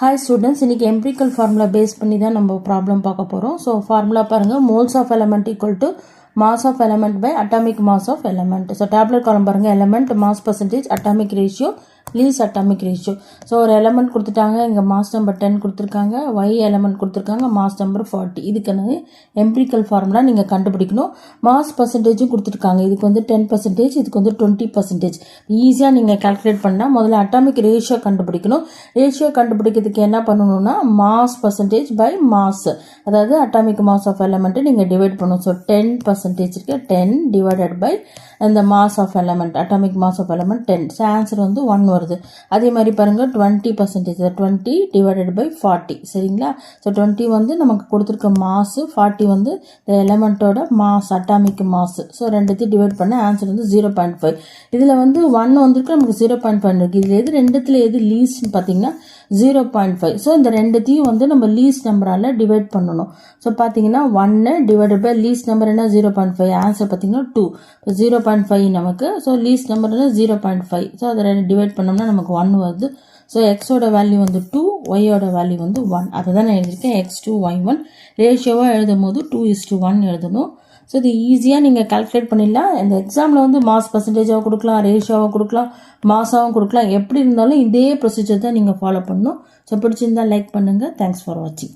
Hi students, இன்னைக்கு empirical formula base பண்ணி தான் நம்ம ப்ராப்ளம் பார்க்க போறோம். ஸோ ஃபார்முலா பாருங்க, moles of element equal to mass of element by atomic mass of element. So tablet காலம் பாருங்க, element mass percentage, atomic ratio, least atomic ratio. So ஒரு எலமெண்ட் கொடுத்துட்டாங்க, இங்கே மாஸ் நம்பர் 10 கொடுத்துருக்காங்க, ஒய் எலமெண்ட் கொடுத்துருக்காங்க, mass number 40. இதுக்கான empirical formula நீங்கள் கண்டுபிடிக்கணும். மாஸ் பர்சன்டேஜும் கொடுத்துருக்காங்க, இதுக்கு வந்து 10%, இதுக்கு வந்து 20%. ஈஸியாக நீங்கள் கால்குலேட் பண்ணால் முதல்ல அட்டாமிக் ரேஷியோ கண்டுபிடிக்கணும். ரேஷியோ கண்டுபிடிக்கிறதுக்கு என்ன பண்ணணும்னா மாஸ் பர்சன்டேஜ் பை மாஸ், அதாவது அட்டாமிக் மாஸ் ஆஃப் எலமெண்ட்டை நீங்கள் டிவைட் பண்ணணும். ஸோ 10% இருக்கு, 10 டிவைடட் பை இந்த mass of element, atomic mass of element 10. So answer வந்து 1 வருது. அதே மாதிரி பாருங்க 20%, 20 டிவைடட் பை 40. சரிங்களா? ஸோ 20 வந்து நமக்கு கொடுத்துருக்க மாஸ், 40 வந்து இந்த எலமெண்ட்டோட மாஸ், அட்டாமிக் மாஸ். ஸோ ரெண்டுத்தையும் டிவைட் பண்ண ஆன்சர் வந்து 0.5. இதில் வந்து 1 வந்துருக்கு, நமக்கு 0.5 இருக்கு. இதில் எது ரெண்டுத்தில் எது லீஸ்ட்னு பார்த்தீங்கன்னா 0.5. ஸோ இந்த ரெண்டுத்தையும் வந்து நம்ம லீஸ்ட் நம்பரால் டிவைட் பண்ணணும். ஸோ பார்த்தீங்கன்னா 1 டிவைடட் பை லீஸ்ட் நம்பர் என்ன 0.5, ஆன்சர் பார்த்தீங்கன்னா 2. 0.5 நமக்கு. So least number 0.5. ஸோ அதை டிவைட் பண்ணோம்னா நமக்கு 1 வருது. ஸோ எக்ஸோட வேல்யூ வந்து 2, ஒய்யோட வேல்யூ வந்து 1. அதை தான் நான் எழுதியிருக்கேன், x2 y1. ரேஷியோவாக எழுதும் போது 2:1 எழுதணும். ஸோ இது ஈஸியாக நீங்கள் கால்குலேட் பண்ணிடலாம். இந்த எக்ஸாமில் வந்து மாஸ் பர்சன்டேஜாக கொடுக்கலாம், ரேஷியோவாக கொடுக்கலாம், மாஸாகவும் கொடுக்கலாம். எப்படி இருந்தாலும் இதே ப்ரொசீஜர் தான் நீங்கள் ஃபாலோ பண்ணணும். ஸோ பிடிச்சிருந்தா லைக் பண்ணுங்கள். தேங்க்ஸ் ஃபார் வாட்சிங்.